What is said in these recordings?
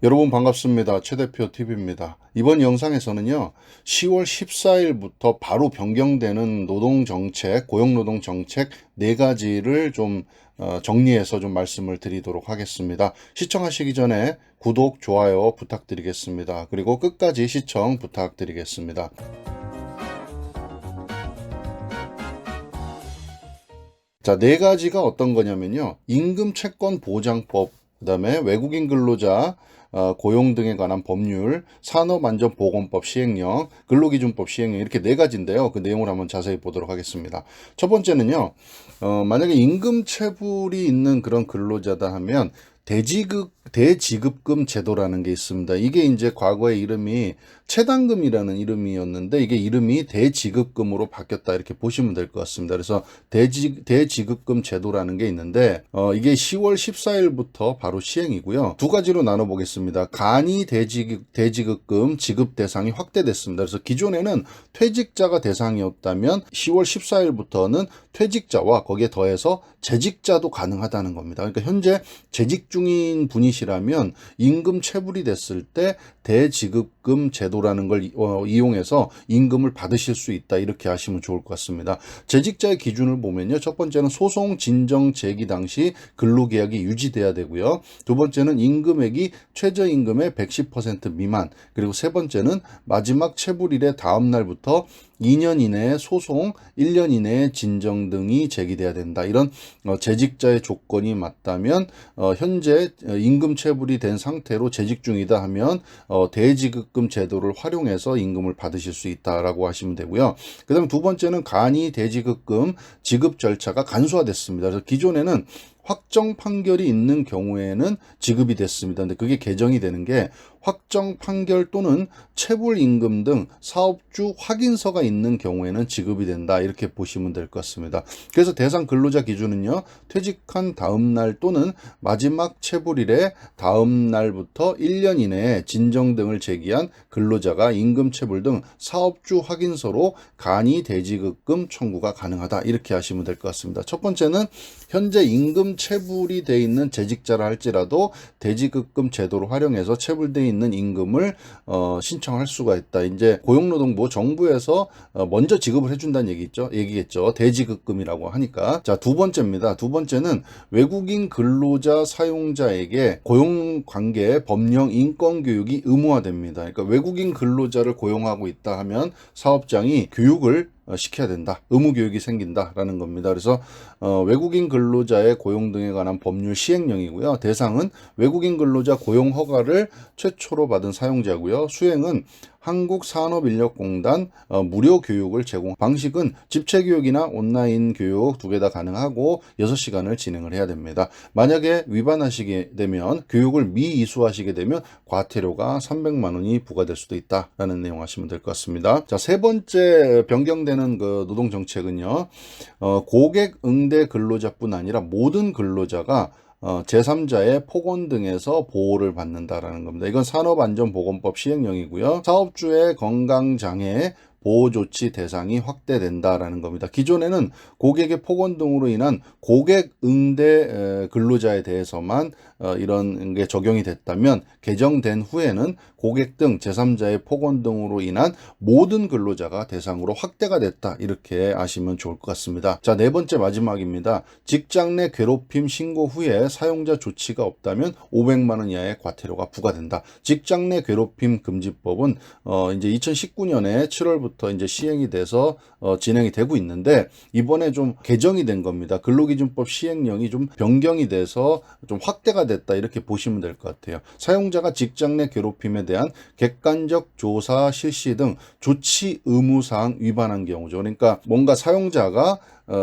여러분 반갑습니다. 최대표 TV입니다. 이번 영상에서는요, 10월 14일부터 바로 변경되는 노동정책, 고용노동정책 4가지를 좀 정리해서 좀 말씀을 드리도록 하겠습니다. 시청하시기 전에 구독, 좋아요 부탁드리겠습니다. 그리고 끝까지 시청 부탁드리겠습니다. 자, 4가지가 어떤 거냐면요. 임금채권보장법, 그 다음에 외국인 근로자 고용 등에 관한 법률, 산업안전보건법 시행령, 근로기준법 시행령 이렇게 4가지인데요. 그 내용을 한번 자세히 보도록 하겠습니다. 첫 번째는요. 만약에 임금체불이 있는 그런 근로자다 하면 대지급금 제도라는 게 있습니다. 이게 이제 과거의 이름이 체당금이라는 이름이었는데 이게 이름이 대지급금으로 바뀌었다 이렇게 보시면 될 것 같습니다. 그래서 대지급금 제도라는 게 있는데 이게 10월 14일부터 바로 시행이고요. 2가지로 나눠보겠습니다. 간이 대지급금 지급 대상이 확대됐습니다. 그래서 기존에는 퇴직자가 대상이었다면 10월 14일부터는 퇴직자와 거기에 더해서 재직자도 가능하다는 겁니다. 그러니까 현재 재직 중인 분이시라면 임금 체불이 됐을 때 대지급금 제도라는 걸 이용해서 임금을 받으실 수 있다 이렇게 하시면 좋을 것 같습니다. 재직자의 기준을 보면요. 첫 번째는 소송 진정 제기 당시 근로계약이 유지돼야 되고요. 두 번째는 임금액이 최저임금의 110% 미만, 그리고 세 번째는 마지막 체불일의 다음 날부터 2년 이내에 소송, 1년 이내에 진정 등이 제기돼야 된다. 이런 재직자의 조건이 맞다면 현재 임금 체불이 된 상태로 재직 중이다 하면 대지급금 제도를 활용해서 임금을 받으실 수 있다라고 하시면 되고요. 그다음 두 번째는 간이 대지급금 지급 절차가 간소화됐습니다. 그래서 기존에는 확정 판결이 있는 경우에는 지급이 됐습니다. 근데 그게 개정이 되는 게 확정 판결 또는 체불 임금 등 사업주 확인서가 있는 경우에는 지급이 된다 이렇게 보시면 될 것 같습니다. 그래서 대상 근로자 기준은요, 퇴직한 다음 날 또는 마지막 체불일의 다음 날부터 1년 이내에 진정 등을 제기한 근로자가 임금 체불 등 사업주 확인서로 간이 대지급금 청구가 가능하다 이렇게 하시면 될 것 같습니다. 첫 번째는 현재 임금 체불이 돼 있는 재직자라 할지라도 대지급금 제도를 활용해서 체불돼 있는 임금을 신청할 수가 있다. 이제 고용노동부 정부에서 먼저 지급을 해준다는 얘기겠죠. 대지급금이라고 하니까. 자, 두 번째입니다. 두 번째는 외국인 근로자 사용자에게 고용관계 법령 인권 교육이 의무화됩니다. 그러니까 외국인 근로자를 고용하고 있다 하면 사업장이 교육을 시켜야 된다. 의무 교육이 생긴다라는 겁니다. 그래서 외국인 근로자의 고용 등에 관한 법률 시행령이고요. 대상은 외국인 근로자 고용 허가를 최초로 받은 사용자고요. 수행은 한국산업인력공단 무료 교육을 제공. 방식은 집체교육이나 온라인 교육 2개 다 가능하고 6시간을 진행을 해야 됩니다. 만약에 위반하시게 되면 교육을 미이수하시게 되면 과태료가 300만 원이 부과될 수도 있다라는 내용 하시면 될 것 같습니다. 자, 세 번째 변경되는 그 노동정책은요. 고객 응대 근로자뿐 아니라 모든 근로자가 제3자의 폭언 등에서 보호를 받는다라는 겁니다. 이건 산업안전보건법 시행령이고요. 사업주의 건강장애 보호조치 대상이 확대된다라는 겁니다. 기존에는 고객의 폭언 등으로 인한 고객 응대 근로자에 대해서만 이런 게 적용이 됐다면 개정된 후에는 고객 등 제3자의 폭언 등으로 인한 모든 근로자가 대상으로 확대가 됐다 이렇게 아시면 좋을 것 같습니다. 자, 네 번째 마지막입니다. 직장 내 괴롭힘 신고 후에 사용자 조치가 없다면 500만 원 이하의 과태료가 부과된다. 직장 내 괴롭힘 금지법은 이제 2019년에 7월부터 이제 시행이 돼서 진행이 되고 있는데 이번에 좀 개정이 된 겁니다. 근로기준법 시행령이 좀 변경이 돼서 좀 확대가 됐다 이렇게 보시면 될 것 같아요. 사용자가 직장 내 괴롭힘에 대한 객관적 조사 실시 등 조치 의무사항 위반한 경우죠. 그러니까 뭔가 사용자가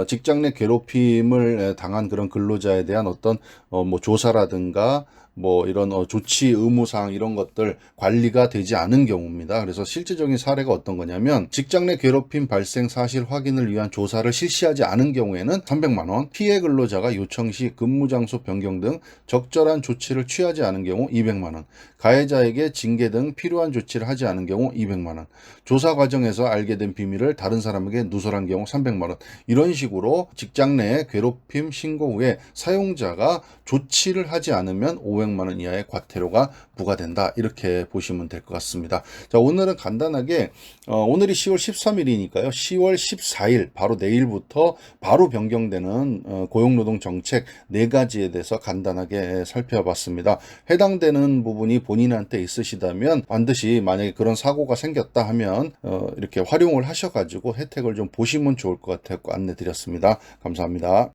직장 내 괴롭힘을 당한 그런 근로자에 대한 어떤 뭐 조사라든가 뭐 이런 조치 의무사항 이런 것들 관리가 되지 않은 경우입니다. 그래서 실질적인 사례가 어떤 거냐면 직장 내 괴롭힘 발생 사실 확인을 위한 조사를 실시하지 않은 경우에는 300만 원, 피해 근로자가 요청 시 근무 장소 변경 등 적절한 조치를 취하지 않은 경우 200만 원, 가해자에게 징계 등 필요한 조치를 하지 않은 경우 200만 원, 조사 과정에서 알게 된 비밀을 다른 사람에게 누설한 경우 300만 원, 이런 식으로 직장 내 괴롭힘 신고 후에 사용자가 조치를 하지 않으면 500만 원 이하의 과태료가 부과된다. 이렇게 보시면 될 것 같습니다. 자, 오늘은 간단하게 오늘이 10월 13일이니까요. 10월 14일 바로 내일부터 바로 변경되는 고용노동 정책 4가지에 대해서 간단하게 살펴봤습니다. 해당되는 부분이 본인한테 있으시다면 반드시 만약에 그런 사고가 생겼다 하면 이렇게 활용을 하셔가지고 혜택을 좀 보시면 좋을 것 같아서 안내 드렸습니다. 감사합니다.